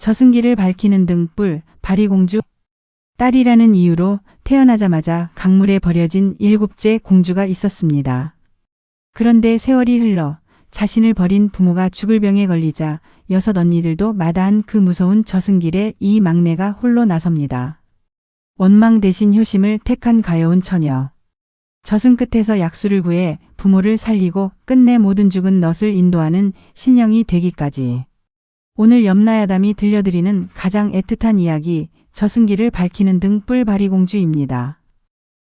저승기를 밝히는 등불, 바리공주. 딸이라는 이유로 태어나자마자 강물에 버려진 7째 공주가 있었습니다. 그런데 세월이 흘러 자신을 버린 부모가 죽을 병에 걸리자 6 언니들도 마다한 그 무서운 저승길에 이 막내가 홀로 나섭니다. 원망 대신 효심을 택한 가여운 처녀. 저승 끝에서 약수를 구해 부모를 살리고 끝내 모든 죽은 넛을 인도하는 신령이 되기까지. 오늘 염라야담이 들려드리는 가장 애틋한 이야기, 저승기를 밝히는 등불 바리공주입니다.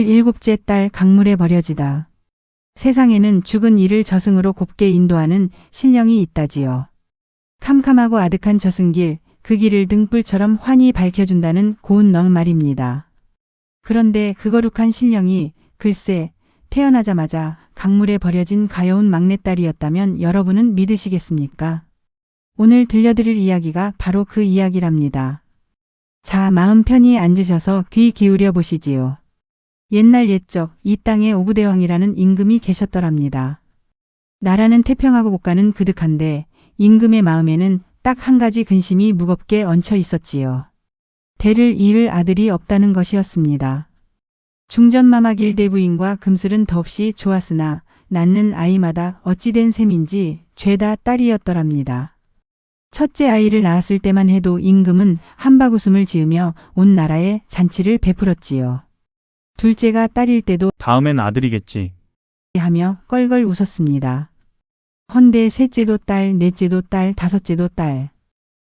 7째 딸 강물에 버려지다. 세상에는 죽은 이를 저승으로 곱게 인도하는 신령이 있다지요. 캄캄하고 아득한 저승길, 그 길을 등불처럼 환히 밝혀준다는 고운 넋 말입니다. 그런데 그 거룩한 신령이 글쎄 태어나자마자 강물에 버려진 가여운 막내딸이었다면 여러분은 믿으시겠습니까? 오늘 들려드릴 이야기가 바로 그 이야기랍니다. 자, 마음 편히 앉으셔서 귀 기울여 보시지요. 옛날 옛적 이 땅에 오구대왕이라는 임금이 계셨더랍니다. 나라는 태평하고 국가는 그득한데 임금의 마음에는 딱 한 가지 근심이 무겁게 얹혀 있었지요. 대를 이을 아들이 없다는 것이었습니다. 중전마마 길대부인과 금슬은 더없이 좋았으나 낳는 아이마다 어찌된 셈인지 죄다 딸이었더랍니다. 첫째 아이를 낳았을 때만 해도 임금은 한바구음을 지으며 온 나라에 잔치를 베풀었지요. 둘째가 딸일 때도 다음엔 아들이겠지 하며 껄껄 웃었습니다. 헌데 셋째도 딸, 넷째도 딸, 다섯째도 딸.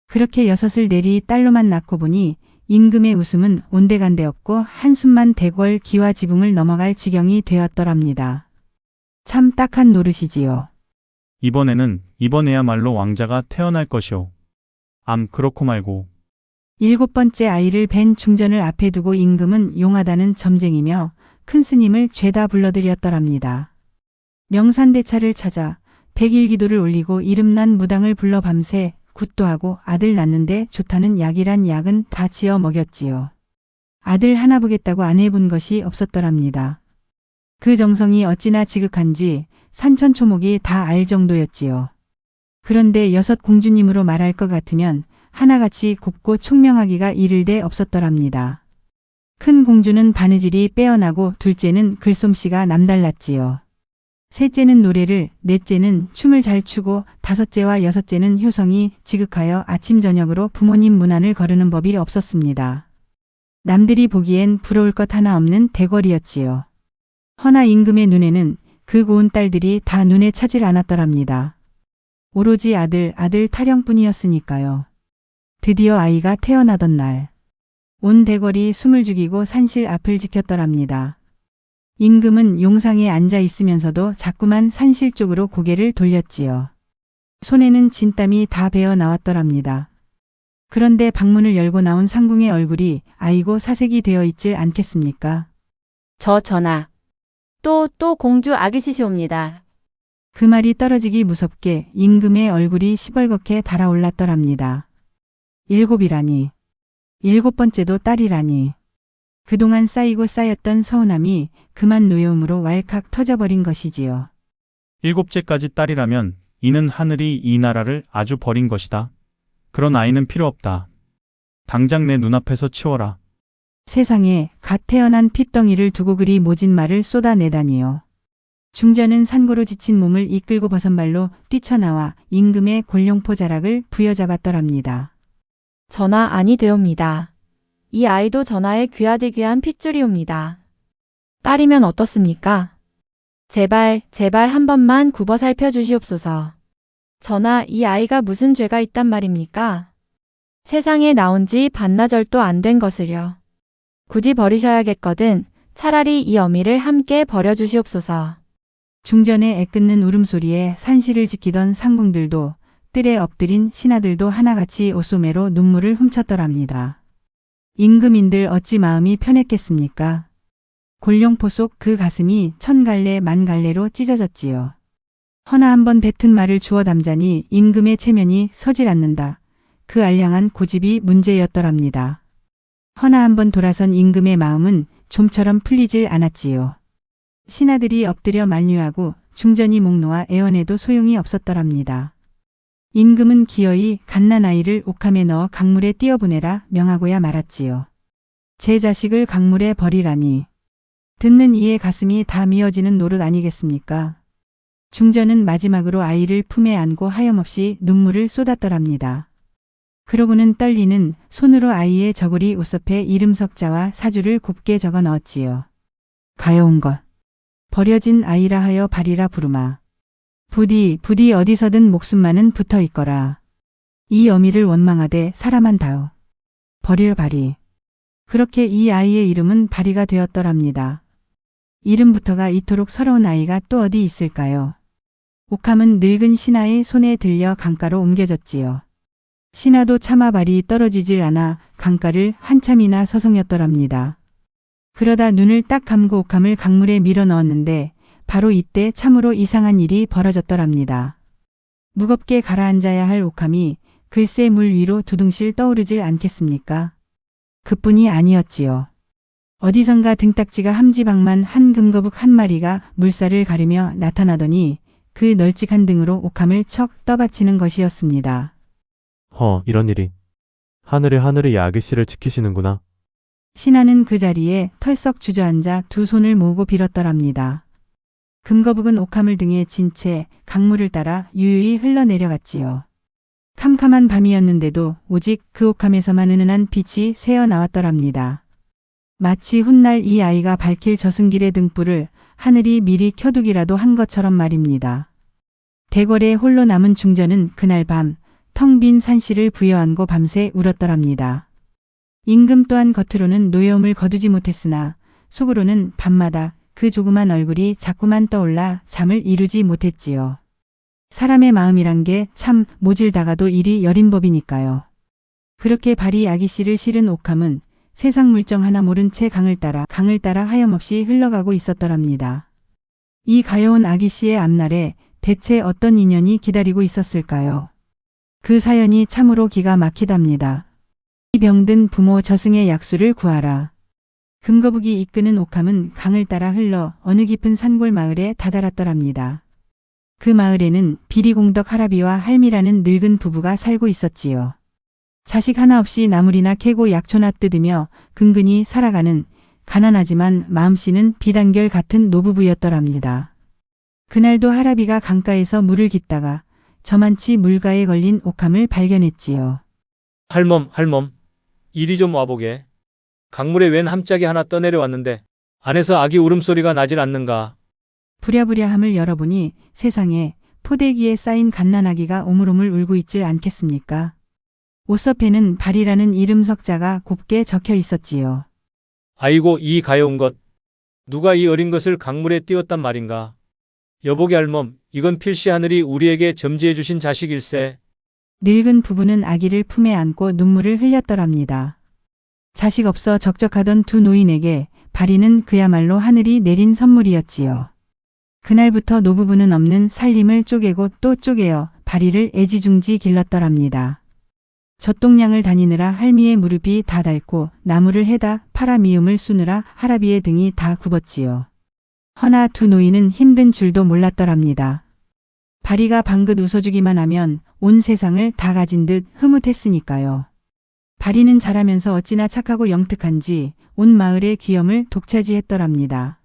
그렇게 6을 내리 딸로만 낳고 보니 임금의 웃음은 온데간데 없고 한숨만 대궐 기와 지붕을 넘어갈 지경이 되었더랍니다. 참 딱한 노릇이지요. 이번에야말로 왕자가 태어날 것이오. 그렇고 말고. 7번째 아이를 벤 중전을 앞에 두고 임금은 용하다는 점쟁이며 큰 스님을 죄다 불러들였더랍니다. 명산대차를 찾아 100일 기도를 올리고 이름난 무당을 불러 밤새 굿도 하고 아들 낳는데 좋다는 약이란 약은 다 지어 먹였지요. 아들 하나 보겠다고 안 해본 것이 없었더랍니다. 그 정성이 어찌나 지극한지 산천초목이 다 알 정도였지요. 그런데 6 공주님으로 말할 것 같으면 하나같이 곱고 총명하기가 이를 데 없었더랍니다. 큰 공주는 바느질이 빼어나고 둘째는 글솜씨가 남달랐지요. 셋째는 노래를, 넷째는 춤을 잘 추고 다섯째와 6째는 효성이 지극하여 아침 저녁으로 부모님 문안을 거르는 법이 없었습니다. 남들이 보기엔 부러울 것 하나 없는 대궐이었지요. 허나 임금의 눈에는 그 고운 딸들이 다 눈에 차질 않았더랍니다. 오로지 아들 타령뿐이었으니까요. 드디어 아이가 태어나던 날, 온 대궐이 숨을 죽이고 산실 앞을 지켰더랍니다. 임금은 용상에 앉아 있으면서도 자꾸만 산실 쪽으로 고개를 돌렸지요. 손에는 진땀이 다 배어 나왔더랍니다. 그런데 방문을 열고 나온 상궁의 얼굴이 아이고 사색이 되어 있질 않겠습니까? 전하. 또 공주 아기시시옵니다. 그 말이 떨어지기 무섭게 임금의 얼굴이 시벌겋게 달아올랐더랍니다. 7이라니. 7번째도 딸이라니. 그동안 쌓이고 쌓였던 서운함이 그만 노여움으로 왈칵 터져버린 것이지요. 7째까지 딸이라면 이는 하늘이 이 나라를 아주 버린 것이다. 그런 아이는 필요 없다. 당장 내 눈앞에서 치워라. 세상에 갓 태어난 핏덩이를 두고 그리 모진 말을 쏟아내다니요. 중전은 산고로 지친 몸을 이끌고 버선발로 뛰쳐나와 임금의 골룡포 자락을 부여잡았더랍니다. 전하 아니되옵니다. 이 아이도 전하의 귀하디 귀한 핏줄이옵니다. 딸이면 어떻습니까? 제발 한 번만 굽어 살펴주시옵소서. 전하 이 아이가 무슨 죄가 있단 말입니까? 세상에 나온 지 반나절도 안 된 것을요. 굳이 버리셔야겠거든 차라리 이 어미를 함께 버려주시옵소서. 중전의 애끓는 울음소리에 산실을 지키던 상궁들도 뜰에 엎드린 신하들도 하나같이 옷소매로 눈물을 훔쳤더랍니다. 임금인들 어찌 마음이 편했겠습니까? 골룡포 속 그 가슴이 1000갈래 만갈래로 찢어졌지요. 허나 한번 뱉은 말을 주워 담자니 임금의 체면이 서질 않는다. 그 알량한 고집이 문제였더랍니다. 허나 한번 돌아선 임금의 마음은 좀처럼 풀리질 않았지요. 신하들이 엎드려 만류하고 중전이 목 놓아 애원해도 소용이 없었더랍니다. 임금은 기어이 갓난아이를 옥함에 넣어 강물에 띄어보내라 명하고야 말았지요. 제 자식을 강물에 버리라니. 듣는 이의 가슴이 다 미어지는 노릇 아니겠습니까? 중전은 마지막으로 아이를 품에 안고 하염없이 눈물을 쏟았더랍니다. 그러고는 떨리는 손으로 아이의 저고리 옷섭에 이름 석자와 사주를 곱게 적어 넣었지요. 가여운 것. 버려진 아이라 하여 발이라 부르마. 부디 어디서든 목숨만은 붙어 있거라. 이 어미를 원망하되 사람한 다오. 버릴 발이. 그렇게 이 아이의 이름은 발이가 되었더랍니다. 이름부터가 이토록 서러운 아이가 또 어디 있을까요? 옥함은 늙은 신하의 손에 들려 강가로 옮겨졌지요. 신하도 차마 발이 떨어지질 않아 강가를 한참이나 서성였더랍니다. 그러다 눈을 딱 감고 옥함을 강물에 밀어 넣었는데 바로 이때 참으로 이상한 일이 벌어졌더랍니다. 무겁게 가라앉아야 할 옥함이 글쎄 물 위로 두둥실 떠오르질 않겠습니까? 그뿐이 아니었지요. 어디선가 등딱지가 함지박만 한 금거북 한 마리가 물살을 가르며 나타나더니 그 널찍한 등으로 옥함을 척 떠받치는 것이었습니다. 이런 일이. 하늘의 이 아기씨를 지키시는구나. 신하는 그 자리에 털썩 주저앉아 두 손을 모으고 빌었더랍니다. 금거북은 옥함을 등에 진 채 강물을 따라 유유히 흘러내려갔지요. 캄캄한 밤이었는데도 오직 그 옥함에서만 은은한 빛이 새어 나왔더랍니다. 마치 훗날 이 아이가 밝힐 저승길의 등불을 하늘이 미리 켜두기라도 한 것처럼 말입니다. 대궐에 홀로 남은 중전은 그날 밤 텅 빈 산실을 부여안고 밤새 울었더랍니다. 임금 또한 겉으로는 노여움을 거두지 못했으나 속으로는 밤마다 그 조그만 얼굴이 자꾸만 떠올라 잠을 이루지 못했지요. 사람의 마음이란 게 참 모질다가도 일이 여린 법이니까요. 그렇게 발이 아기씨를 실은 옥함은 세상 물정 하나 모른 채 강을 따라 하염없이 흘러가고 있었더랍니다. 이 가여운 아기씨의 앞날에 대체 어떤 인연이 기다리고 있었을까요? 그 사연이 참으로 기가 막히답니다. 이 병든 부모 저승의 약수를 구하라. 금거북이 이끄는 옥함은 강을 따라 흘러 어느 깊은 산골 마을에 다다랐더랍니다. 그 마을에는 비리공덕 할아비와 할미라는 늙은 부부가 살고 있었지요. 자식 하나 없이 나물이나 캐고 약초나 뜯으며 근근히 살아가는 가난하지만 마음씨는 비단결 같은 노부부였더랍니다. 그날도 할아비가 강가에서 물을 깃다가 저만치 물가에 걸린 옥함을 발견했지요. 할멈, 이리 좀 와보게. 강물에 웬 함짝이 하나 떠내려왔는데 안에서 아기 울음소리가 나질 않는가. 부랴부랴함을 열어보니 세상에 포대기에 쌓인 갓난아기가 오물오물 울고 있질 않겠습니까? 옷섭에는 발이라는 이름 석자가 곱게 적혀 있었지요. 아이고 이 가여운 것. 누가 이 어린 것을 강물에 띄웠단 말인가. 여보게 할멈, 이건 필시 하늘이 우리에게 점지해 주신 자식일세. 늙은 부부는 아기를 품에 안고 눈물을 흘렸더랍니다. 자식 없어 적적하던 두 노인에게 발이는 그야말로 하늘이 내린 선물이었지요. 그날부터 노부부는 없는 살림을 쪼개고 또 쪼개어 발이를 애지중지 길렀더랍니다. 젖동량을 다니느라 할미의 무릎이 다 닳고 나무를 해다 팔아 미음을 쑤느라 할아비의 등이 다 굽었지요. 허나 두 노인은 힘든 줄도 몰랐더랍니다. 발이가 방긋 웃어주기만 하면 온 세상을 다 가진 듯 흐뭇했으니까요. 발이는 자라면서 어찌나 착하고 영특한지 온 마을의 귀염을 독차지했더랍니다.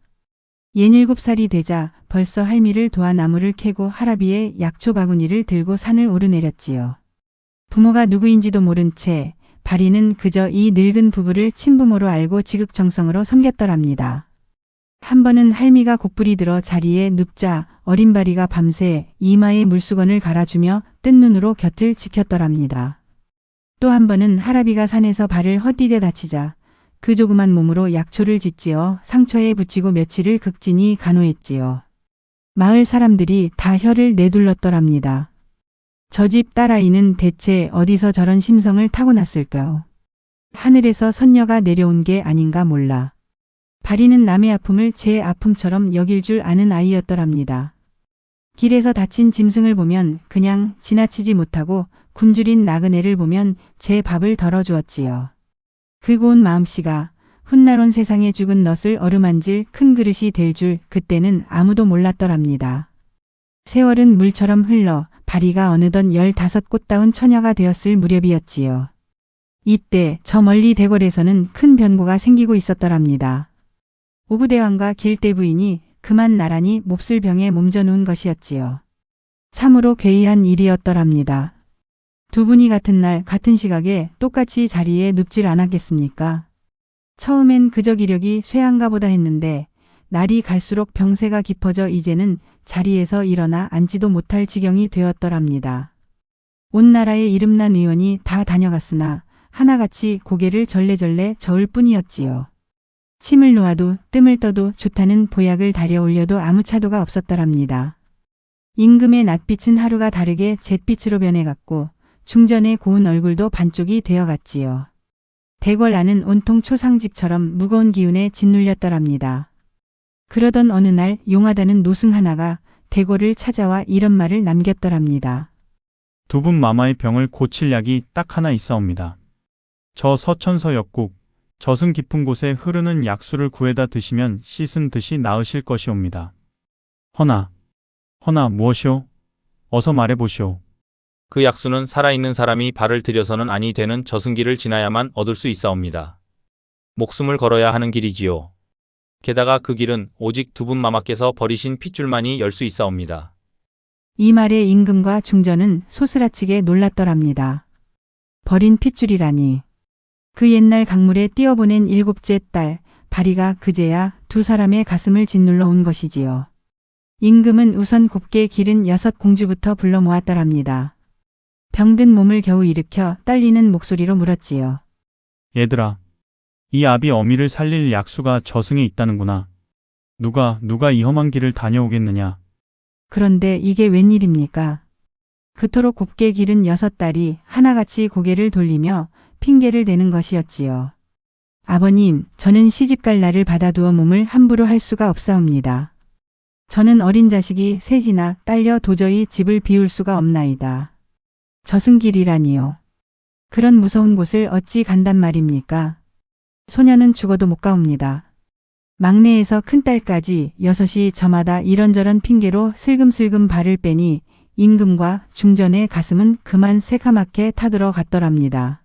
67살이 되자 벌써 할미를 도와 나무를 캐고 할아비의 약초 바구니를 들고 산을 오르내렸지요. 부모가 누구인지도 모른 채 발이는 그저 이 늙은 부부를 친부모로 알고 지극정성으로 섬겼더랍니다. 한 번은 할미가 곡불이 들어 자리에 눕자 어린 발이가 밤새 이마에 물수건을 갈아주며 뜬 눈으로 곁을 지켰더랍니다. 또 한 번은 할아비가 산에서 발을 헛디뎌 다치자 그 조그만 몸으로 약초를 짓지어 상처에 붙이고 며칠을 극진히 간호했지요. 마을 사람들이 다 혀를 내둘렀더랍니다. 저 집 딸아이는 대체 어디서 저런 심성을 타고났을까요? 하늘에서 선녀가 내려온 게 아닌가 몰라. 발이는 남의 아픔을 제 아픔처럼 여길 줄 아는 아이였더랍니다. 길에서 다친 짐승을 보면 그냥 지나치지 못하고 굶주린 나그네를 보면 제 밥을 덜어주었지요. 그 고운 마음씨가 훗날 온 세상에 죽은 넛을 어루만질 큰 그릇이 될 줄 그때는 아무도 몰랐더랍니다. 세월은 물처럼 흘러 바리가 어느덧 15꽃다운 처녀가 되었을 무렵이었지요. 이때 저 멀리 대궐에서는 큰 변고가 생기고 있었더랍니다. 오구대왕과 길대 부인이 그만 나란히 몹쓸 병에 몸져 누운 것이었지요. 참으로 괴이한 일이었더랍니다. 두 분이 같은 날 같은 시각에 똑같이 자리에 눕질 않았겠습니까? 처음엔 그저 기력이 쇠한가 보다 했는데 날이 갈수록 병세가 깊어져 이제는 자리에서 일어나 앉지도 못할 지경이 되었더랍니다. 온 나라의 이름난 의원이 다 다녀갔으나 하나같이 고개를 절레절레 저을 뿐이었지요. 침을 놓아도 뜸을 떠도 좋다는 보약을 달여 올려도 아무 차도가 없었더랍니다. 임금의 낯빛은 하루가 다르게 잿빛으로 변해갔고 중전의 고운 얼굴도 반쪽이 되어갔지요. 대궐 안은 온통 초상집처럼 무거운 기운에 짓눌렸더랍니다. 그러던 어느 날 용하다는 노승 하나가 대궐을 찾아와 이런 말을 남겼더랍니다. 두 분 마마의 병을 고칠 약이 딱 하나 있사옵니다. 저 서천서 역국, 저승 깊은 곳에 흐르는 약수를 구해다 드시면 씻은 듯이 나으실 것이옵니다. 허나 무엇이오? 어서 말해보시오. 그 약수는 살아있는 사람이 발을 들여서는 아니 되는 저승길을 지나야만 얻을 수 있사옵니다. 목숨을 걸어야 하는 길이지요. 게다가 그 길은 오직 두 분 마마께서 버리신 핏줄만이 열 수 있사옵니다. 이 말에 임금과 중전은 소스라치게 놀랐더랍니다. 버린 핏줄이라니. 그 옛날 강물에 띄어보낸 7째 딸 바리가 그제야 두 사람의 가슴을 짓눌러 온 것이지요. 임금은 우선 곱게 기른 6 공주부터 불러 모았더랍니다. 병든 몸을 겨우 일으켜 떨리는 목소리로 물었지요. 얘들아, 이 아비 어미를 살릴 약수가 저승에 있다는구나. 누가 이 험한 길을 다녀오겠느냐. 그런데 이게 웬일입니까? 그토록 곱게 기른 6 딸이 하나같이 고개를 돌리며 핑계를 대는 것이었지요. 아버님, 저는 시집갈 날을 받아두어 몸을 함부로 할 수가 없사옵니다. 저는 어린 자식이 셋이나 딸려 도저히 집을 비울 수가 없나이다. 저승길이라니요. 그런 무서운 곳을 어찌 간단 말입니까? 소녀는 죽어도 못 가옵니다. 막내에서 큰딸까지 6이 저마다 이런저런 핑계로 슬금슬금 발을 빼니 임금과 중전의 가슴은 그만 새카맣게 타들어 갔더랍니다.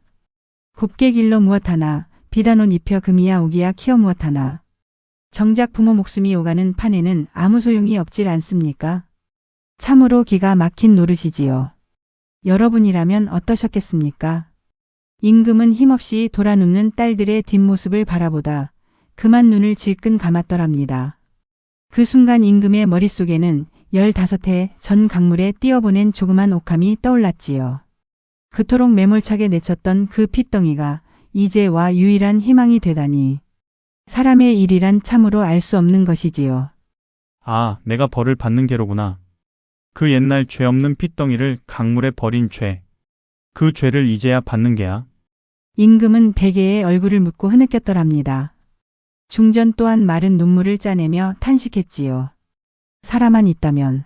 곱게 길러 무엇하나 비단 옷 입혀 금이야 오기야 키워 무엇하나. 정작 부모 목숨이 오가는 판에는 아무 소용이 없질 않습니까? 참으로 기가 막힌 노릇이지요. 여러분이라면 어떠셨겠습니까? 임금은 힘없이 돌아눕는 딸들의 뒷모습을 바라보다 그만 눈을 질끈 감았더랍니다. 그 순간 임금의 머릿속에는 15해 전 강물에 띄어보낸 조그만 옥함이 떠올랐지요. 그토록 매몰차게 내쳤던 그 핏덩이가 이제 와 유일한 희망이 되다니. 사람의 일이란 참으로 알 수 없는 것이지요. 아, 내가 벌을 받는 게로구나. 그 옛날 죄 없는 핏덩이를 강물에 버린 죄. 그 죄를 이제야 받는 게야. 임금은 베개에 얼굴을 묻고 흐느꼈더랍니다. 중전 또한 마른 눈물을 짜내며 탄식했지요. 사람만 있다면,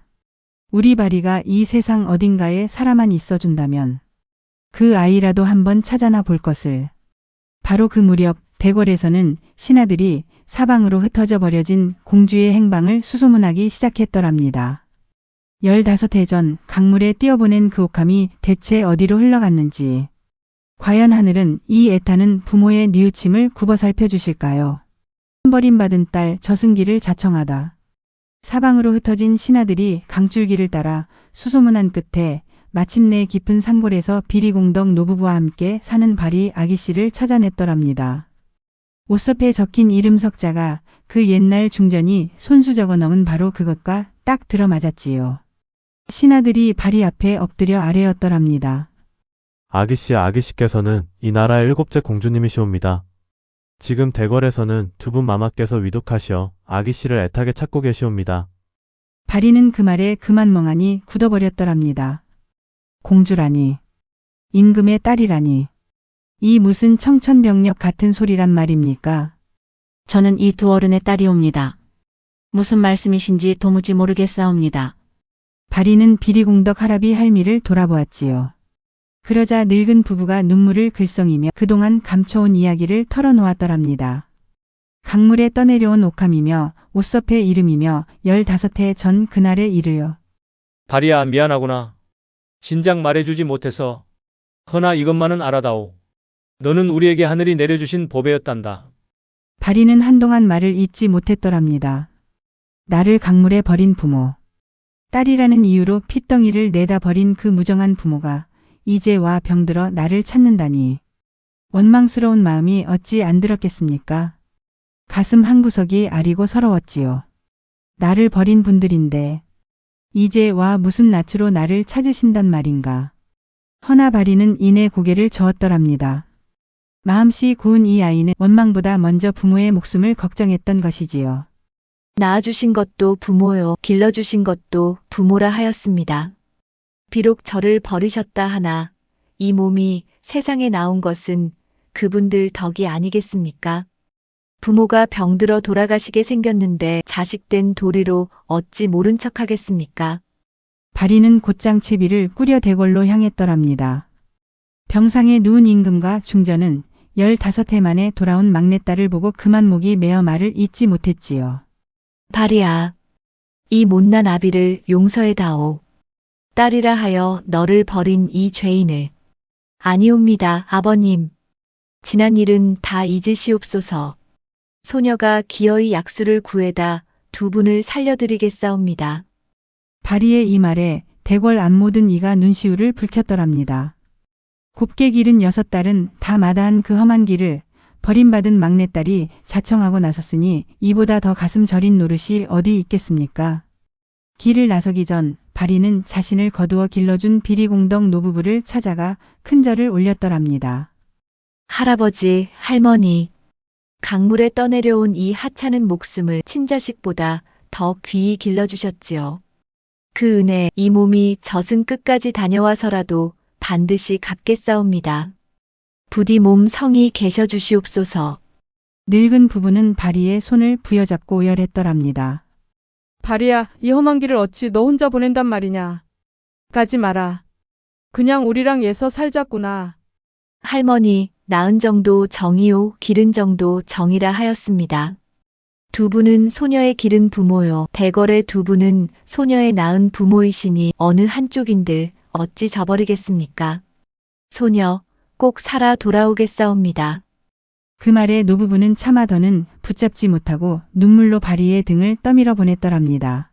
우리 바리가 이 세상 어딘가에 사람만 있어준다면 그 아이라도 한번 찾아나 볼 것을. 바로 그 무렵 대궐에서는 신하들이 사방으로 흩어져 버려진 공주의 행방을 수소문하기 시작했더랍니다. 15해 전 강물에 띄어보낸 그 옥함이 대체 어디로 흘러갔는지. 과연 하늘은 이 애타는 부모의 뉘우침을 굽어 살펴주실까요? 버림받은 딸 저승길을 자청하다. 사방으로 흩어진 신하들이 강줄기를 따라 수소문한 끝에 마침내 깊은 산골에서 비리공덕 노부부와 함께 사는 바리 아기씨를 찾아냈더랍니다. 옷섭에 적힌 이름 석자가 그 옛날 중전이 손수 적어 넣은 바로 그것과 딱 들어맞았지요. 신하들이 바리 앞에 엎드려 아뢰었더랍니다. 아기씨께서는 이 나라의 7째 공주님이시옵니다. 지금 대궐에서는 두 분 마마께서 위독하시어 아기씨를 애타게 찾고 계시옵니다. 바리는 그 말에 그만 멍하니 굳어버렸더랍니다. 공주라니, 임금의 딸이라니, 이 무슨 청천벽력 같은 소리란 말입니까? 저는 이 두 어른의 딸이옵니다. 무슨 말씀이신지 도무지 모르겠사옵니다. 바리는 비리공덕 할아비 할미를 돌아보았지요. 그러자 늙은 부부가 눈물을 글썽이며 그동안 감춰온 이야기를 털어놓았더랍니다. 강물에 떠내려온 옥함이며 옷섭의 이름이며 15해 전 그날의 일을요. 바리야, 미안하구나. 진작 말해주지 못해서. 허나 이것만은 알아다오. 너는 우리에게 하늘이 내려주신 보배였단다. 발이는 한동안 말을 잇지 못했더랍니다. 나를 강물에 버린 부모. 딸이라는 이유로 핏덩이를 내다 버린 그 무정한 부모가 이제 와 병들어 나를 찾는다니. 원망스러운 마음이 어찌 안 들었겠습니까? 가슴 한구석이 아리고 서러웠지요. 나를 버린 분들인데 이제 와 무슨 낯으로 나를 찾으신단 말인가. 허나 바리는 이내 고개를 저었더랍니다. 마음씨 고운 이 아이는 원망보다 먼저 부모의 목숨을 걱정했던 것이지요. 낳아주신 것도 부모요, 길러주신 것도 부모라 하였습니다. 비록 저를 버리셨다 하나 이 몸이 세상에 나온 것은 그분들 덕이 아니겠습니까? 부모가 병들어 돌아가시게 생겼는데 자식된 도리로 어찌 모른 척하겠습니까? 바리는 곧장 채비를 꾸려 대궐로 향했더랍니다. 병상에 누운 임금과 중전은 15해 만에 돌아온 막내딸을 보고 그만 목이 메어 말을 잇지 못했지요. 바리야, 이 못난 아비를 용서해다오. 딸이라 하여 너를 버린 이 죄인을. 아니옵니다, 아버님. 지난 일은 다 잊으시옵소서. 소녀가 기어이 약수를 구해다 두 분을 살려드리겠사옵니다. 바리의 이 말에 대궐 안 모든 이가 눈시울을 붉혔더랍니다. 곱게 기른 6딸은 다 마다한 그 험한 길을 버림받은 막내딸이 자청하고 나섰으니 이보다 더 가슴 저린 노릇이 어디 있겠습니까? 길을 나서기 전 바리는 자신을 거두어 길러준 비리공덕 노부부를 찾아가 큰 절을 올렸더랍니다. 할아버지, 할머니, 강물에 떠내려온 이 하찮은 목숨을 친자식보다 더 귀히 길러주셨지요. 그 은혜 이 몸이 저승 끝까지 다녀와서라도 반드시 갚겠사옵니다. 부디 몸 성히 계셔 주시옵소서. 늙은 부부는 바리의 손을 부여잡고 오열했더랍니다. 바리야, 이 험한 길을 어찌 너 혼자 보낸단 말이냐. 가지 마라. 그냥 우리랑 예서 살자꾸나. 할머니, 낳은 정도 정이요, 기른 정도 정이라 하였습니다. 두 분은 소녀의 기른 부모요, 대궐의 두 분은 소녀의 낳은 부모이시니 어느 한쪽인들 어찌 저버리겠습니까? 소녀, 꼭 살아 돌아오겠사옵니다. 그 말에 노부부는 차마 더는 붙잡지 못하고 눈물로 바리의 등을 떠밀어 보냈더랍니다.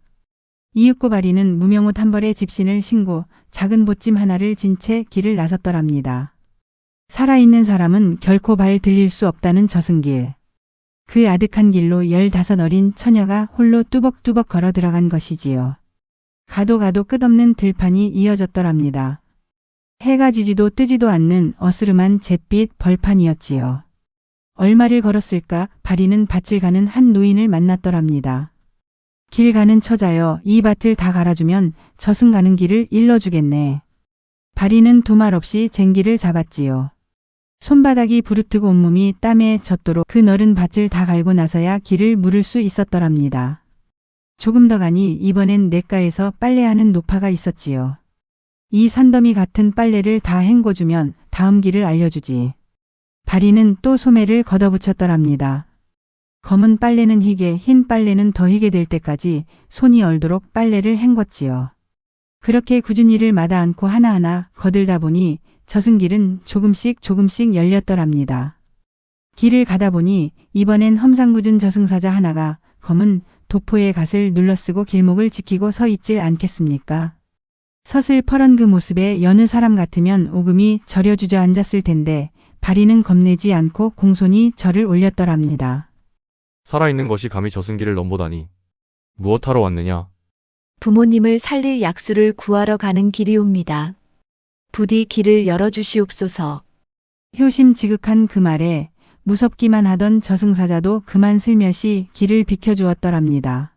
이윽고 바리는 무명옷 한 벌에 집신을 신고 작은 보찜 하나를 진 채 길을 나섰더랍니다. 살아있는 사람은 결코 발 들릴 수 없다는 저승길. 그 아득한 길로 15 어린 처녀가 홀로 뚜벅뚜벅 걸어 들어간 것이지요. 가도 가도 끝없는 들판이 이어졌더랍니다. 해가 지지도 뜨지도 않는 어스름한 잿빛 벌판이었지요. 얼마를 걸었을까 바리는 밭을 가는 한 노인을 만났더랍니다. 길 가는 처자여, 이 밭을 다 갈아주면 저승 가는 길을 일러주겠네. 바리는 두 말 없이 쟁기를 잡았지요. 손바닥이 부르트고 온몸이 땀에 젖도록 그 넓은 밭을 다 갈고 나서야 길을 물을 수 있었더랍니다. 조금 더 가니 이번엔 냇가에서 빨래하는 노파가 있었지요. 이 산더미 같은 빨래를 다 헹궈주면 다음 길을 알려주지. 바리는 또 소매를 걷어붙였더랍니다. 검은 빨래는 희게, 흰 빨래는 더 희게 될 때까지 손이 얼도록 빨래를 헹궜지요. 그렇게 굳은 일을 마다 않고 하나하나 거들다 보니 저승길은 조금씩 조금씩 열렸더랍니다. 길을 가다 보니 이번엔 험상궂은 저승사자 하나가 검은 도포의 갓을 눌러쓰고 길목을 지키고 서 있질 않겠습니까? 서슬퍼런 그 모습에 여느 사람 같으면 오금이 저려 주저앉았을 텐데 바리는 겁내지 않고 공손히 절을 올렸더랍니다. 살아있는 것이 감히 저승길을 넘보다니. 무엇하러 왔느냐? 부모님을 살릴 약수를 구하러 가는 길이옵니다. 부디 길을 열어주시옵소서. 효심지극한 그 말에 무섭기만 하던 저승사자도 그만 슬며시 길을 비켜주었더랍니다.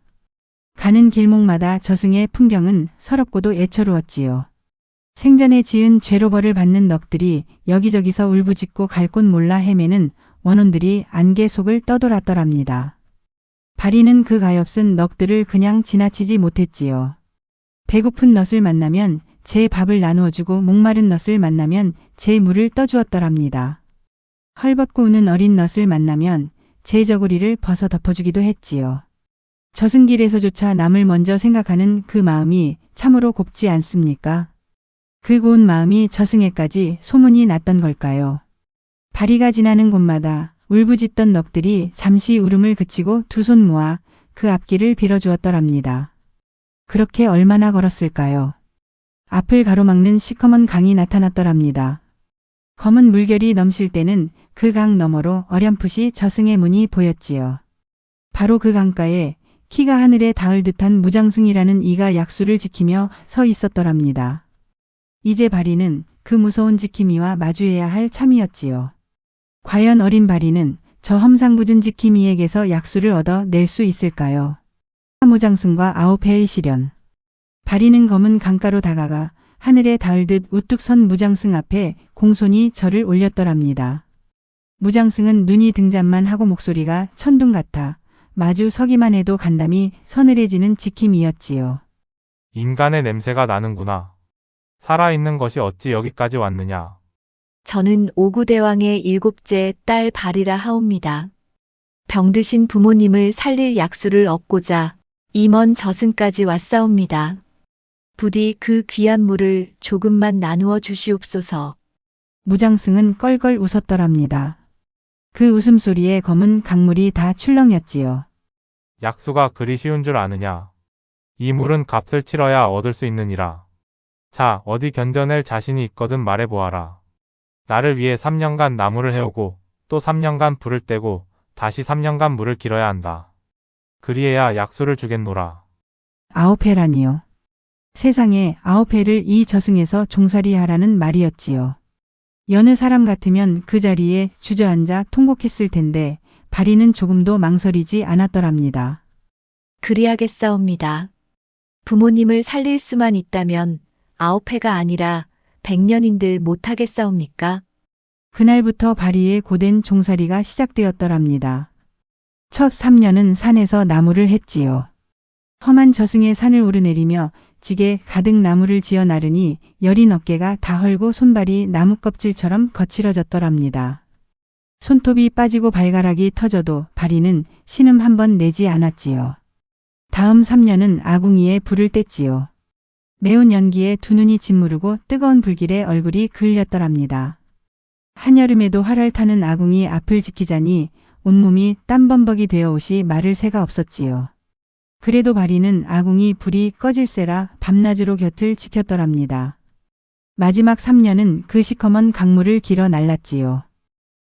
가는 길목마다 저승의 풍경은 서럽고도 애처로웠지요. 생전에 지은 죄로 벌을 받는 넋들이 여기저기서 울부짖고 갈 곳 몰라 헤매는 원혼들이 안개 속을 떠돌았더랍니다. 바리는 그 가엾은 넋들을 그냥 지나치지 못했지요. 배고픈 넛을 만나면 제 밥을 나누어주고 목마른 넛을 만나면 제 물을 떠주었더랍니다. 헐벗고 우는 어린 넛을 만나면 제 저고리를 벗어 덮어주기도 했지요. 저승길에서조차 남을 먼저 생각하는 그 마음이 참으로 곱지 않습니까? 그 고운 마음이 저승에까지 소문이 났던 걸까요? 발이가 지나는 곳마다 울부짖던 넋들이 잠시 울음을 그치고 두 손 모아 그 앞길을 빌어주었더랍니다. 그렇게 얼마나 걸었을까요? 앞을 가로막는 시커먼 강이 나타났더랍니다. 검은 물결이 넘실 때는 그 강 너머로 어렴풋이 저승의 문이 보였지요. 바로 그 강가에 키가 하늘에 닿을 듯한 무장승이라는 이가 약수를 지키며 서 있었더랍니다. 이제 바리는 그 무서운 지킴이와 마주해야 할 참이었지요. 과연 어린 바리는 저 험상궂은 지킴이에게서 약수를 얻어낼 수 있을까요? 무장승과 아홉해의 시련. 바리는 검은 강가로 다가가 하늘에 닿을 듯 우뚝 선 무장승 앞에 공손히 절을 올렸더랍니다. 무장승은 눈이 등잔만 하고 목소리가 천둥 같아 마주 서기만 해도 간담이 서늘해지는 지킴이였지요. 인간의 냄새가 나는구나. 살아있는 것이 어찌 여기까지 왔느냐. 저는 오구대왕의 7째 딸 바리라 하옵니다. 병드신 부모님을 살릴 약수를 얻고자 이 먼 저승까지 왔사옵니다. 부디 그 귀한 물을 조금만 나누어 주시옵소서. 무장승은 껄껄 웃었더랍니다. 그 웃음소리에 검은 강물이 다 출렁였지요. 약수가 그리 쉬운 줄 아느냐. 이 물은 값을 치러야 얻을 수 있느니라. 자, 어디 견뎌낼 자신이 있거든 말해보아라. 나를 위해 3년간 나무를 해오고 또 3년간 불을 떼고 다시 3년간 물을 길어야 한다. 그리해야 약수를 주겠노라. 9해라니요. 세상에 9해를 이 저승에서 종살이하라는 말이었지요. 여느 사람 같으면 그 자리에 주저앉아 통곡했을 텐데 바리는 조금도 망설이지 않았더랍니다. 그리하겠사옵니다. 부모님을 살릴 수만 있다면 9해가 아니라 100년인들 못하겠사옵니까? 그날부터 바리의 고된 종살이가 시작되었더랍니다. 첫 3년은 산에서 나무를 했지요. 험한 저승의 산을 오르내리며 지게 가득 나무를 지어 나르니 여린 어깨가 다 헐고 손발이 나무 껍질처럼 거칠어졌더랍니다. 손톱이 빠지고 발가락이 터져도 바리는 신음 한 번 내지 않았지요. 다음 3년은 아궁이에 불을 뗐지요. 매운 연기에 두 눈이 짓무르고 뜨거운 불길에 얼굴이 그을렸더랍니다. 한여름에도 활활 타는 아궁이 앞을 지키자니 온몸이 땀범벅이 되어 옷이 마를 새가 없었지요. 그래도 바리는 아궁이 불이 꺼질세라 밤낮으로 곁을 지켰더랍니다. 마지막 3년은 그 시커먼 강물을 길어 날랐지요.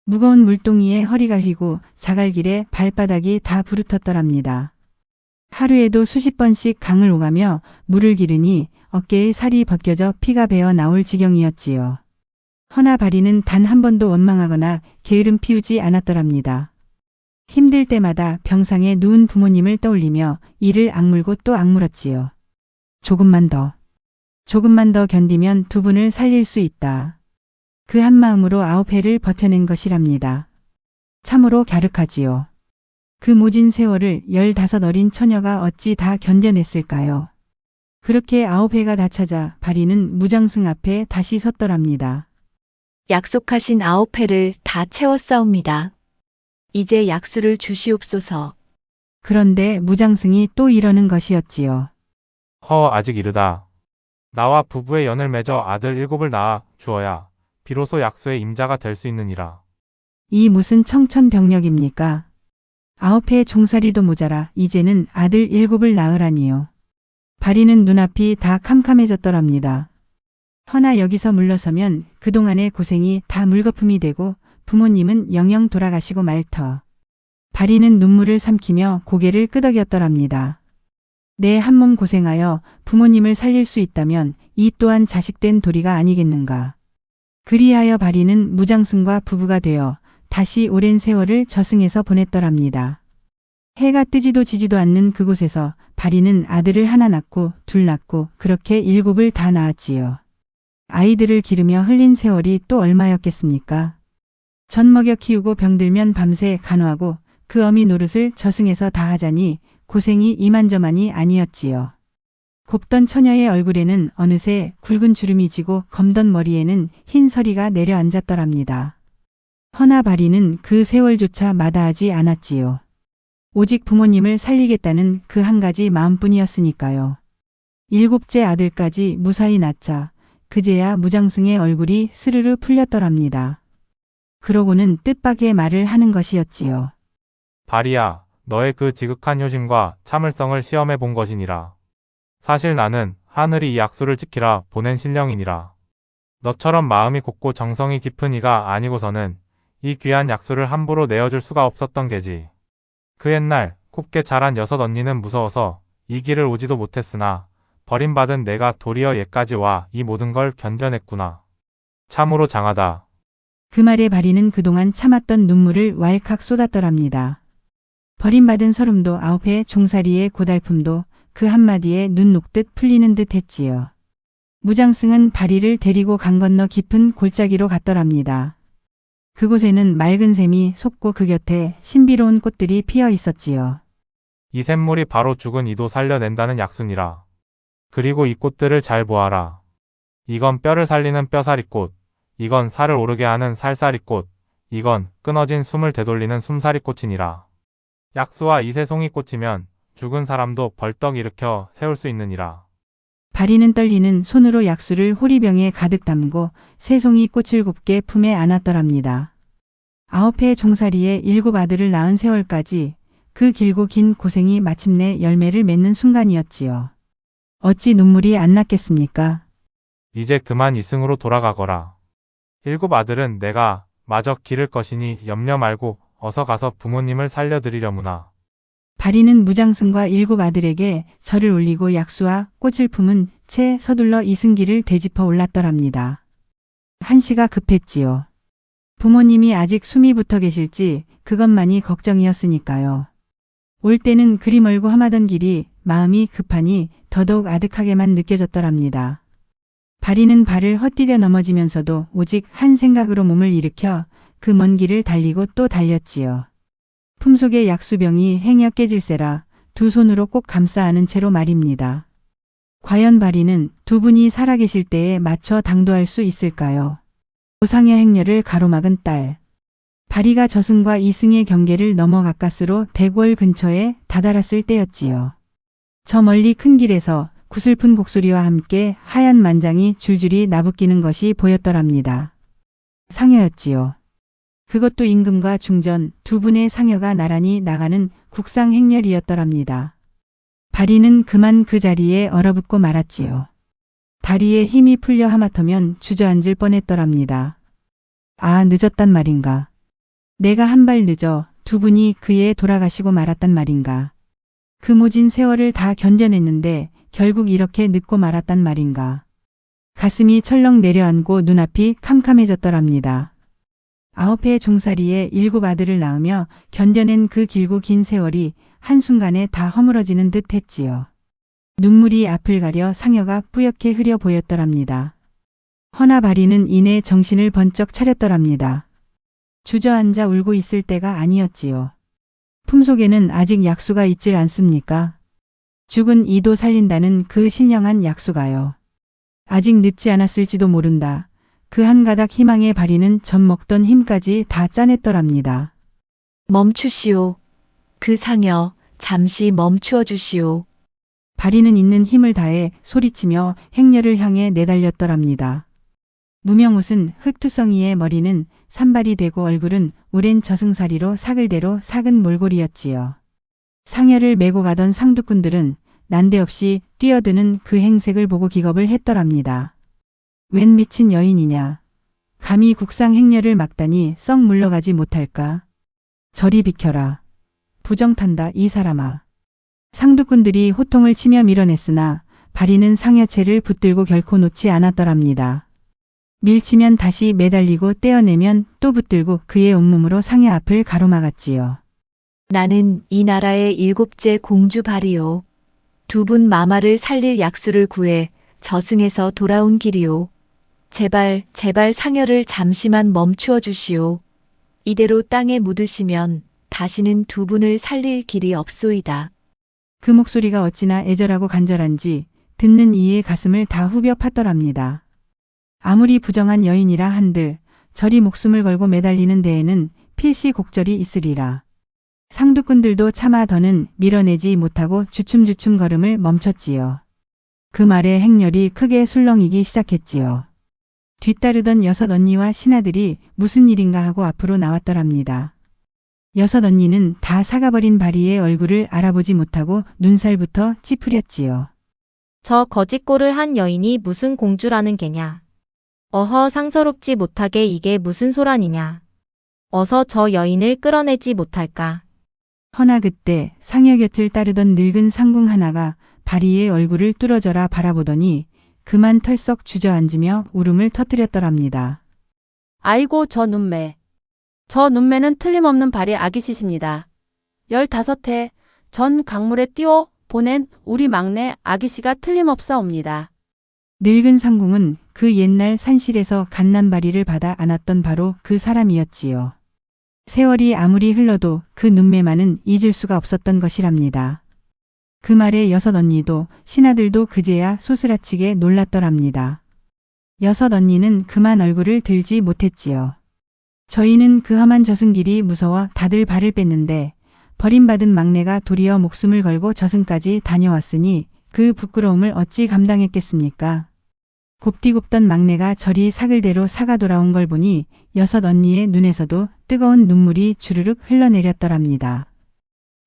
무거운 물동이에 허리가 휘고 자갈길에 발바닥이 다 부르텄더랍니다. 하루에도 수십 번씩 강을 오가며 물을 기르니 어깨의 살이 벗겨져 피가 배어 나올 지경이었지요. 허나 바리는 단 한 번도 원망하거나 게으름 피우지 않았더랍니다. 힘들 때마다 병상에 누운 부모님을 떠올리며 이를 악물고 또 악물었지요. 조금만 더 견디면 두 분을 살릴 수 있다. 그 한마음으로 9해를 버텨낸 것이랍니다. 참으로 갸륵하지요. 그 모진 세월을 15 어린 처녀가 어찌 다 견뎌냈을까요? 그렇게 9해가 다 찾아 바리는 무장승 앞에 다시 섰더랍니다. 약속하신 9해를 다 채웠사옵니다. 이제 약수를 주시옵소서. 그런데 무장승이 또 이러는 것이었지요. 아직 이르다. 나와 부부의 연을 맺어 아들 7을 낳아 주어야 비로소 약수의 임자가 될 수 있느니라. 이 무슨 청천벽력입니까? 9해 종살이도 모자라 이제는 아들 7을 낳으라니요. 바리는 눈앞이 다 캄캄해졌더랍니다. 허나 여기서 물러서면 그동안의 고생이 다 물거품이 되고 부모님은 영영 돌아가시고 말터. 바리는 눈물을 삼키며 고개를 끄덕였더랍니다. 내 한몸 고생하여 부모님을 살릴 수 있다면 이 또한 자식된 도리가 아니겠는가. 그리하여 바리는 무장승과 부부가 되어 다시 오랜 세월을 저승에서 보냈더랍니다. 해가 뜨지도 지지도 않는 그곳에서 바리는 아들을 하나 낳고 둘 낳고 그렇게 7을 다 낳았지요. 아이들을 기르며 흘린 세월이 또 얼마였겠습니까? 젖 먹여 키우고 병들면 밤새 간호하고 그 어미 노릇을 저승에서 다 하자니 고생이 이만저만이 아니었지요. 곱던 처녀의 얼굴에는 어느새 굵은 주름이 지고 검던 머리에는 흰 서리가 내려앉았더랍니다. 허나 바리는 그 세월조차 마다하지 않았지요. 오직 부모님을 살리겠다는 그 한 가지 마음뿐이었으니까요. 7째 아들까지 무사히 낳자 그제야 무장승의 얼굴이 스르르 풀렸더랍니다. 그러고는 뜻밖의 말을 하는 것이었지요. 발이야, 너의 그 지극한 효심과 참을성을 시험해 본 것이니라. 사실 나는 하늘이 이 약수를 지키라 보낸 신령이니라. 너처럼 마음이 곱고 정성이 깊은 이가 아니고서는 이 귀한 약수를 함부로 내어줄 수가 없었던 게지. 그 옛날 곱게 자란 6 언니는 무서워서 이 길을 오지도 못했으나 버림받은 내가 도리어 얘까지 와 이 모든 걸 견뎌냈구나. 참으로 장하다. 그 말에 발이는 그동안 참았던 눈물을 왈칵 쏟았더랍니다. 버림받은 서름도 9회 종살이의 고달픔도 그 한마디에 눈 녹듯 풀리는 듯 했지요. 무장승은 발이를 데리고 강 건너 깊은 골짜기로 갔더랍니다. 그곳에는 맑은 샘이 솟고 그 곁에 신비로운 꽃들이 피어 있었지요. 이 샘물이 바로 죽은 이도 살려낸다는 약수니라. 그리고 이 꽃들을 잘 보아라. 이건 뼈를 살리는 뼈사리꽃, 이건 살을 오르게 하는 살사리꽃, 이건 끊어진 숨을 되돌리는 숨사리꽃이니라. 약수와 이 새송이 꽂히면 죽은 사람도 벌떡 일으켜 세울 수 있느니라. 발이는 떨리는 손으로 약수를 호리병에 가득 담고 새송이 꽃을 곱게 품에 안았더랍니다. 9회 종살이에 7 아들을 낳은 세월까지 그 길고 긴 고생이 마침내 열매를 맺는 순간이었지요. 어찌 눈물이 안 났겠습니까? 이제 그만 이승으로 돌아가거라. 7 아들은 내가 마저 기를 것이니 염려 말고 어서 가서 부모님을 살려드리려무나. 발이는 무장승과 7 아들에게 절을 올리고 약수와 꽃을 품은 채 서둘러 이승길을 되짚어 올랐더랍니다. 한시가 급했지요. 부모님이 아직 숨이 붙어 계실지 그것만이 걱정이었으니까요. 올 때는 그리 멀고 험하던 길이 마음이 급하니 더더욱 아득하게만 느껴졌더랍니다. 발이는 발을 헛디뎌 넘어지면서도 오직 한 생각으로 몸을 일으켜 그 먼 길을 달리고 또 달렸지요. 품속의 약수병이 행여 깨질세라 두 손으로 꼭 감싸 안은 채로 말입니다. 과연 발이는 두 분이 살아계실 때에 맞춰 당도할 수 있을까요? 오상여 행렬을 가로막은 딸. 발이가 저승과 이승의 경계를 넘어 가까스로 대궐 근처에 다다랐을 때였지요. 저 멀리 큰 길에서 구슬픈 곡소리와 함께 하얀 만장이 줄줄이 나부끼는 것이 보였더랍니다. 상여였지요. 그것도 임금과 중전 두 분의 상여가 나란히 나가는 국상 행렬이었더랍니다. 발이는 그만 그 자리에 얼어붙고 말았지요. 다리에 힘이 풀려 하마터면 주저앉을 뻔했더랍니다. 아, 늦었단 말인가. 내가 한 발 늦어 두 분이 그에 돌아가시고 말았단 말인가. 그 모진 세월을 다 견뎌냈는데 결국 이렇게 늦고 말았단 말인가. 가슴이 철렁 내려앉고 눈앞이 캄캄해졌더랍니다. 9회 종살이에 7 아들을 낳으며 견뎌낸 그 길고 긴 세월이 한순간에 다 허물어지는 듯 했지요. 눈물이 앞을 가려 상여가 뿌옇게 흐려 보였더랍니다. 허나 발이는 이내 정신을 번쩍 차렸더랍니다. 주저앉아 울고 있을 때가 아니었지요. 품속에는 아직 약수가 있질 않습니까? 죽은 이도 살린다는 그 신령한 약수가요. 아직 늦지 않았을지도 모른다. 그 한 가닥 희망의 발이는 젖 먹던 힘까지 다 짜냈더랍니다. 멈추시오. 그 상여, 잠시 멈추어 주시오. 발이는 있는 힘을 다해 소리치며 행렬을 향해 내달렸더랍니다. 무명옷은 흑투성이의 머리는 산발이 되고 얼굴은 오랜 저승사리로 사글대로 삭은 몰골이었지요. 상여를 메고 가던 상두꾼들은 난데없이 뛰어드는 그 행색을 보고 기겁을 했더랍니다. 웬 미친 여인이냐. 감히 국상 행렬을 막다니 썩 물러가지 못할까. 저리 비켜라. 부정탄다 이 사람아. 상두꾼들이 호통을 치며 밀어냈으나 발이는 상여체를 붙들고 결코 놓지 않았더랍니다. 밀치면 다시 매달리고 떼어내면 또 붙들고 그의 온몸으로 상여 앞을 가로막았지요. 나는 이 나라의 7째 공주 발이요. 두 분 마마를 살릴 약수를 구해 저승에서 돌아온 길이요. 제발 상여를 잠시만 멈추어 주시오. 이대로 땅에 묻으시면 다시는 두 분을 살릴 길이 없소이다. 그 목소리가 어찌나 애절하고 간절한지 듣는 이의 가슴을 다 후벼 팠더랍니다. 아무리 부정한 여인이라 한들 저리 목숨을 걸고 매달리는 데에는 필시 곡절이 있으리라. 상두꾼들도 차마 더는 밀어내지 못하고 주춤주춤 걸음을 멈췄지요. 그 말에 행렬이 크게 술렁이기 시작했지요. 뒤따르던 6 언니와 신하들이 무슨 일인가 하고 앞으로 나왔더랍니다. 6 언니는 다 사가버린 바리의 얼굴을 알아보지 못하고 눈살부터 찌푸렸지요. 저 거짓골을 한 여인이 무슨 공주라는 게냐. 어허 상서롭지 못하게 이게 무슨 소란이냐. 어서 저 여인을 끌어내지 못할까. 허나 그때 상여 곁을 따르던 늙은 상궁 하나가 바리의 얼굴을 뚫어져라 바라보더니 그만 털썩 주저앉으며 울음을 터뜨렸더랍니다. 아이고 저 눈매. 저 눈매는 틀림없는 발이 아기씨십니다. 15해 전 강물에 띄워 보낸 우리 막내 아기씨가 틀림없사옵니다. 늙은 상궁은 그 옛날 산실에서 갓난바리를 받아 안았던 바로 그 사람이었지요. 세월이 아무리 흘러도 그 눈매만은 잊을 수가 없었던 것이랍니다. 그 말에 6 언니도 신하들도 그제야 소스라치게 놀랐더랍니다. 6 언니는 그만 얼굴을 들지 못했지요. 저희는 그 험한 저승길이 무서워 다들 발을 뺐는데 버림받은 막내가 도리어 목숨을 걸고 저승까지 다녀왔으니 그 부끄러움을 어찌 감당했겠습니까? 곱디곱던 막내가 저리 사글대로 사가 돌아온 걸 보니 6 언니의 눈에서도 뜨거운 눈물이 주르륵 흘러내렸더랍니다.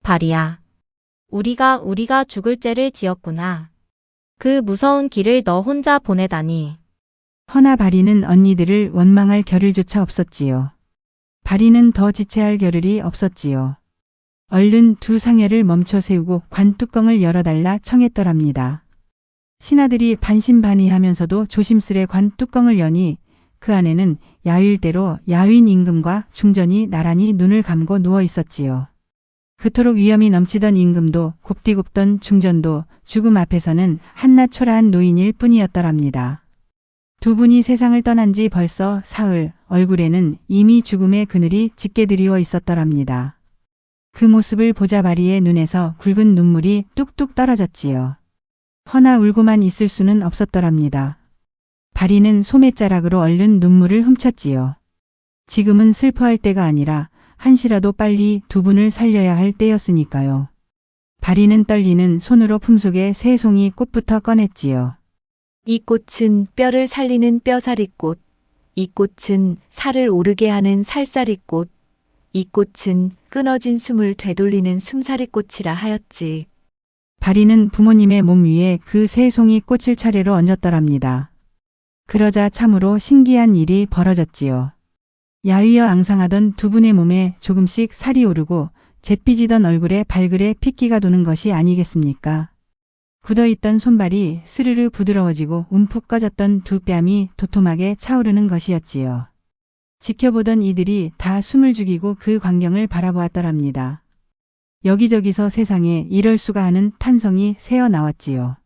바리야. 우리가 죽을 죄를 지었구나. 그 무서운 길을 너 혼자 보내다니. 허나 바리는 언니들을 원망할 겨를조차 없었지요. 바리는 더 지체할 겨를이 없었지요. 얼른 2 상여를 멈춰 세우고 관뚜껑을 열어달라 청했더랍니다. 신하들이 반신반의하면서도 조심스레 관뚜껑을 여니 그 안에는 야율대로 야윈 임금과 중전이 나란히 눈을 감고 누워 있었지요. 그토록 위험이 넘치던 임금도 곱디곱던 중전도 죽음 앞에서는 한낱 초라한 노인일 뿐이었더랍니다. 2 분이 세상을 떠난 지 벌써 사흘, 얼굴에는 이미 죽음의 그늘이 짙게 드리워 있었더랍니다. 그 모습을 보자 바리의 눈에서 굵은 눈물이 뚝뚝 떨어졌지요. 허나 울고만 있을 수는 없었더랍니다. 바리는 소매자락으로 얼른 눈물을 훔쳤지요. 지금은 슬퍼할 때가 아니라 한시라도 빨리 2 분을 살려야 할 때였으니까요. 바리는 떨리는 손으로 품속에 새 송이 꽃부터 꺼냈지요. 이 꽃은 뼈를 살리는 뼈사리꽃. 이 꽃은 살을 오르게 하는 살사리꽃. 이 꽃은 끊어진 숨을 되돌리는 숨사리꽃이라 하였지. 바리는 부모님의 몸 위에 그 새 송이 꽃을 차례로 얹었더랍니다. 그러자 참으로 신기한 일이 벌어졌지요. 야위어 앙상하던 2 분의 몸에 조금씩 살이 오르고 잿삐지던 얼굴에 발그레 핏기가 도는 것이 아니겠습니까? 굳어있던 손발이 스르르 부드러워지고 움푹 꺼졌던 2 뺨이 도톰하게 차오르는 것이었지요. 지켜보던 이들이 다 숨을 죽이고 그 광경을 바라보았더랍니다. 여기저기서 세상에 이럴 수가 하는 탄성이 새어나왔지요.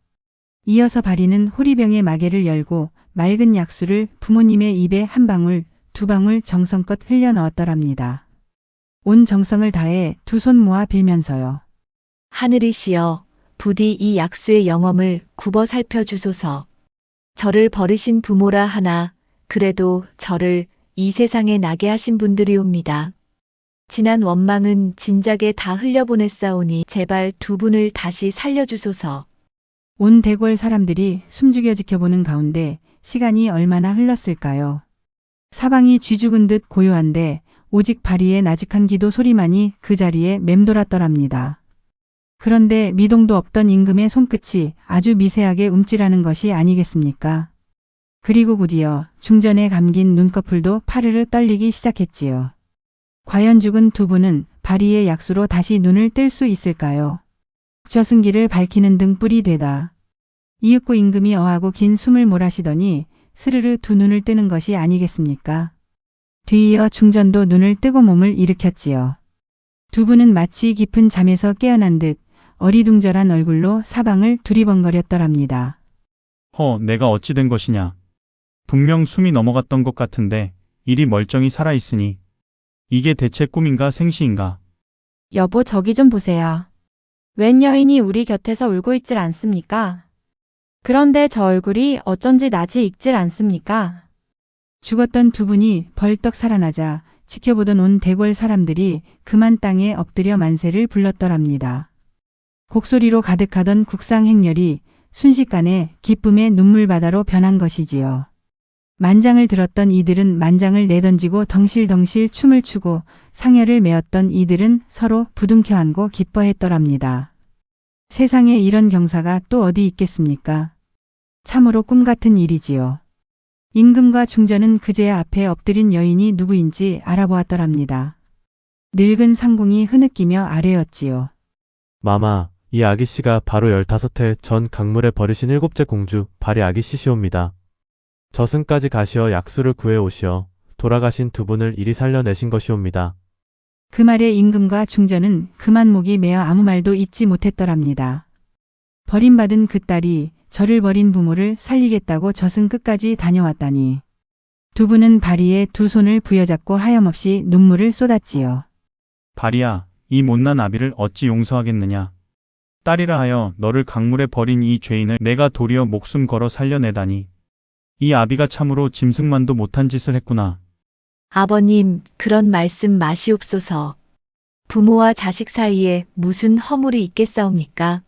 이어서 바리는 호리병의 마개를 열고 맑은 약수를 부모님의 입에 1 방울, 2 방울 정성껏 흘려 넣었더랍니다. 온 정성을 다해 2 손 모아 빌면서요. 하늘이시여, 부디 이 약수의 영험을 굽어 살펴주소서. 저를 버리신 부모라 하나 그래도 저를 이 세상에 나게 하신 분들이옵니다. 지난 원망은 진작에 다 흘려보냈사오니 제발 2 분을 다시 살려주소서. 온 대궐 사람들이 숨죽여 지켜보는 가운데 시간이 얼마나 흘렀을까요? 사방이 쥐죽은 듯 고요한데 오직 바리의 나직한 기도 소리만이 그 자리에 맴돌았더랍니다. 그런데 미동도 없던 임금의 손끝이 아주 미세하게 움찔하는 것이 아니겠습니까? 그리고 곧이어 중전에 감긴 눈꺼풀도 파르르 떨리기 시작했지요. 과연 죽은 2 분은 바리의 약수로 다시 눈을 뜰 수 있을까요? 저승길을 밝히는 등불이 되다. 이윽고 임금이 어하고 긴 숨을 몰아쉬더니 스르르 2 눈을 뜨는 것이 아니겠습니까? 뒤이어 중전도 눈을 뜨고 몸을 일으켰지요. 2 분은 마치 깊은 잠에서 깨어난 듯 어리둥절한 얼굴로 사방을 두리번거렸더랍니다. 내가 어찌 된 것이냐. 분명 숨이 넘어갔던 것 같은데 이리 멀쩡히 살아있으니 이게 대체 꿈인가 생시인가. 여보 저기 좀 보세요. 웬 여인이 우리 곁에서 울고 있질 않습니까? 그런데 저 얼굴이 어쩐지 낯이 익질 않습니까? 죽었던 2 분이 벌떡 살아나자 지켜보던 온 대궐 사람들이 그만 땅에 엎드려 만세를 불렀더랍니다. 곡소리로 가득하던 국상 행렬이 순식간에 기쁨의 눈물바다로 변한 것이지요. 만장을 들었던 이들은 만장을 내던지고 덩실덩실 춤을 추고 상여를 메었던 이들은 서로 부둥켜 안고 기뻐했더랍니다. 세상에 이런 경사가 또 어디 있겠습니까? 참으로 꿈 같은 일이지요. 임금과 중전은 그제야 앞에 엎드린 여인이 누구인지 알아보았더랍니다. 늙은 상궁이 흐느끼며 아뢰었지요. 마마, 이 아기씨가 바로 15해 전 강물에 버리신 7째 공주 발이 아기씨시옵니다. 저승까지 가시어 약수를 구해 오시어 돌아가신 두 분을 이리 살려내신 것이옵니다. 그 말에 임금과 중전은 그만 목이 메어 아무 말도 잇지 못했더랍니다. 버림받은 그 딸이 저를 버린 부모를 살리겠다고 저승 끝까지 다녀왔다니. 두 분은 바리에 두 손을 부여잡고 하염없이 눈물을 쏟았지요. 바리야, 이 못난 아비를 어찌 용서하겠느냐. 딸이라 하여 너를 강물에 버린 이 죄인을 내가 도리어 목숨 걸어 살려내다니. 이 아비가 참으로 짐승만도 못한 짓을 했구나. 아버님, 그런 말씀 마시옵소서. 부모와 자식 사이에 무슨 허물이 있겠사옵니까?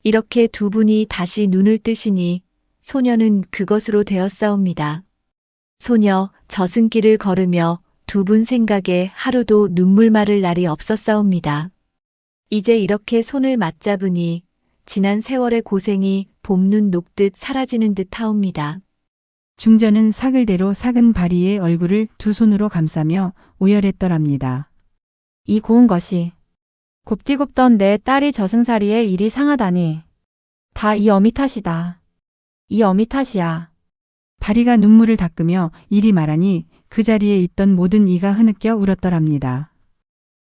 이렇게 두 분이 다시 눈을 뜨시니 소녀는 그것으로 되었사옵니다. 소녀 저승길을 걸으며 두 분 생각에 하루도 눈물 마를 날이 없었사옵니다. 이제 이렇게 손을 맞잡으니 지난 세월의 고생이 봄눈 녹듯 사라지는 듯 하옵니다. 중전은 사글대로 삭은 바리의 얼굴을 두 손으로 감싸며 오열했더랍니다. 이 고운 것이 곱디곱던 내 딸이 저승사리에 일이 상하다니. 다 이 어미 탓이다. 이 어미 탓이야. 바리가 눈물을 닦으며 이리 말하니 그 자리에 있던 모든 이가 흐느껴 울었더랍니다.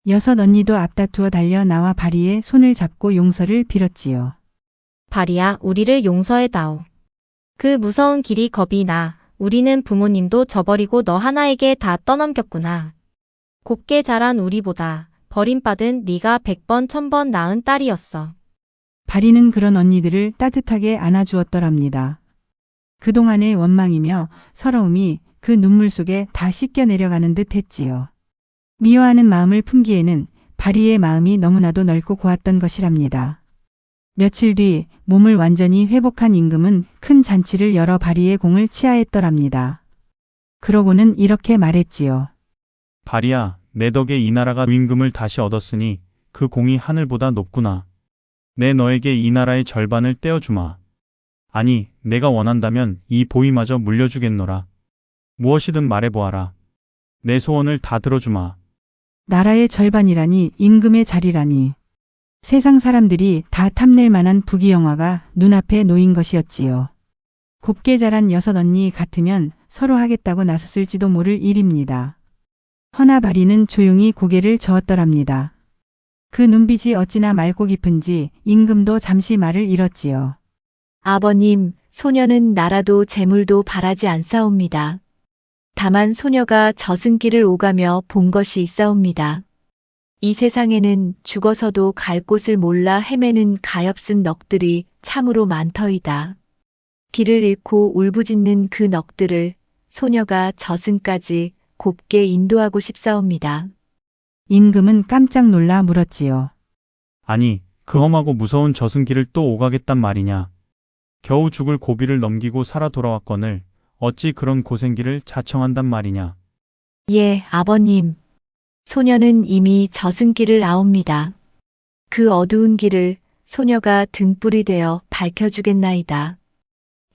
6 언니도 앞다투어 달려 나와 바리의 손을 잡고 용서를 빌었지요. 바리야, 우리를 용서해다오. 그 무서운 길이 겁이 나. 우리는 부모님도 저버리고 너 하나에게 다 떠넘겼구나. 곱게 자란 우리보다 버림받은 네가 100번 1000번 낳은 딸이었어. 바리는 그런 언니들을 따뜻하게 안아주었더랍니다. 그동안의 원망이며 서러움이 그 눈물 속에 다 씻겨 내려가는 듯 했지요. 미워하는 마음을 품기에는 바리의 마음이 너무나도 넓고 고왔던 것이랍니다. 며칠 뒤 몸을 완전히 회복한 임금은 큰 잔치를 열어 바리의 공을 치하했더랍니다. 그러고는 이렇게 말했지요. 바리야, 내 덕에 이 나라가 임금을 다시 얻었으니 그 공이 하늘보다 높구나. 내 너에게 이 나라의 절반을 떼어주마. 아니, 내가 원한다면 이 보위마저 물려주겠노라. 무엇이든 말해보아라. 내 소원을 다 들어주마. 나라의 절반이라니, 임금의 자리라니. 세상 사람들이 다 탐낼 만한 부귀영화가 눈앞에 놓인 것이었지요. 곱게 자란 6 언니 같으면 서로 하겠다고 나섰을지도 모를 일입니다. 허나 바리는 조용히 고개를 저었더랍니다. 그 눈빛이 어찌나 맑고 깊은지 임금도 잠시 말을 잃었지요. 아버님, 소녀는 나라도 재물도 바라지 않사옵니다. 다만 소녀가 저승길을 오가며 본 것이 있사옵니다. 이 세상에는 죽어서도 갈 곳을 몰라 헤매는 가엾은 넋들이 참으로 많더이다. 길을 잃고 울부짖는 그 넋들을 소녀가 저승까지 곱게 인도하고 싶사옵니다. 임금은 깜짝 놀라 물었지요. 아니, 그 험하고 무서운 저승길을 또 오가겠단 말이냐. 겨우 죽을 고비를 넘기고 살아 돌아왔거늘 어찌 그런 고생길을 자청한단 말이냐. 예, 아버님. 소녀는 이미 저승길을 아옵니다. 그 어두운 길을 소녀가 등불이 되어 밝혀주겠나이다.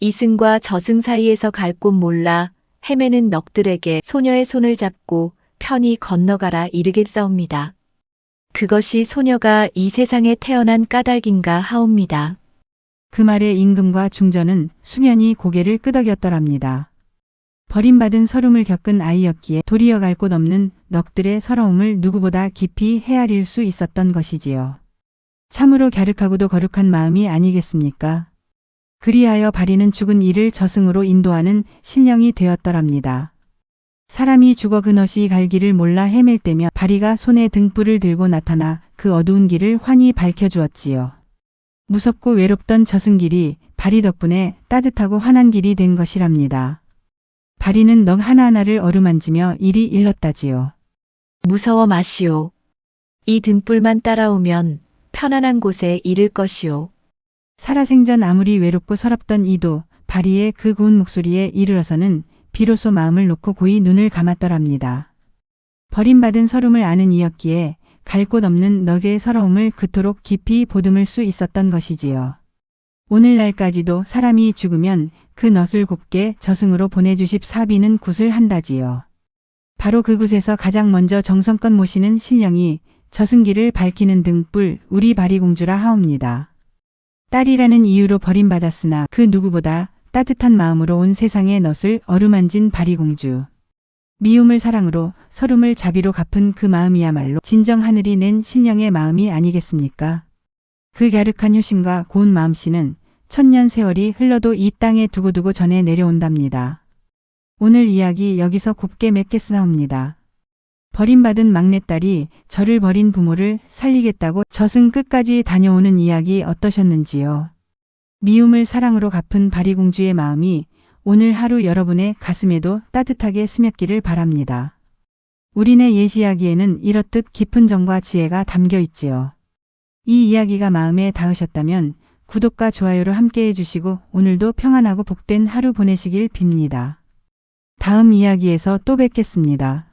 이승과 저승 사이에서 갈 곳 몰라 헤매는 넋들에게 소녀의 손을 잡고 편히 건너가라 이르겠사옵니다. 그것이 소녀가 이 세상에 태어난 까닭인가 하옵니다. 그 말에 임금과 중전은 수년이 고개를 끄덕였더랍니다. 버림받은 서름을 겪은 아이였기에 도리어 갈 곳 없는 넋들의 서러움을 누구보다 깊이 헤아릴 수 있었던 것이지요. 참으로 갸륵하고도 거룩한 마음이 아니겠습니까? 그리하여 바리는 죽은 이를 저승으로 인도하는 신령이 되었더랍니다. 사람이 죽어 그것이 갈 길을 몰라 헤맬 때며 바리가 손에 등불을 들고 나타나 그 어두운 길을 환히 밝혀주었지요. 무섭고 외롭던 저승길이 바리 덕분에 따뜻하고 환한 길이 된 것이랍니다. 바리는 넋 하나하나를 어루만지며 이리 일렀다지요. 무서워 마시오. 이 등불만 따라오면 편안한 곳에 이를 것이오. 살아생전 아무리 외롭고 서럽던 이도 바리의 그 고운 목소리에 이르러서는 비로소 마음을 놓고 고이 눈을 감았더랍니다. 버림받은 서름을 아는 이였기에 갈 곳 없는 넋의 서러움을 그토록 깊이 보듬을 수 있었던 것이지요. 오늘날까지도 사람이 죽으면 그 넋을 곱게 저승으로 보내주십사비는 굿을 한다지요. 바로 그곳에서 가장 먼저 정성껏 모시는 신령이 저승길을 밝히는 등불 우리 바리공주라 하옵니다. 딸이라는 이유로 버림받았으나 그 누구보다 따뜻한 마음으로 온 세상의 넋을 어루만진 바리공주. 미움을 사랑으로 서름을 자비로 갚은 그 마음이야말로 진정 하늘이 낸 신령의 마음이 아니겠습니까? 그 갸륵한 효심과 고운 마음씨는 천년 세월이 흘러도 이 땅에 두고두고 전해 내려온답니다. 오늘 이야기 여기서 곱게 맺겠사옵니다. 버림받은 막내딸이 저를 버린 부모를 살리겠다고 저승 끝까지 다녀오는 이야기 어떠셨는지요? 미움을 사랑으로 갚은 바리공주의 마음이 오늘 하루 여러분의 가슴에도 따뜻하게 스며기를 바랍니다. 우리네 옛 이야기에는 이렇듯 깊은 정과 지혜가 담겨 있지요. 이 이야기가 마음에 닿으셨다면 구독과 좋아요로 함께 해주시고 오늘도 평안하고 복된 하루 보내시길 빕니다. 다음 이야기에서 또 뵙겠습니다.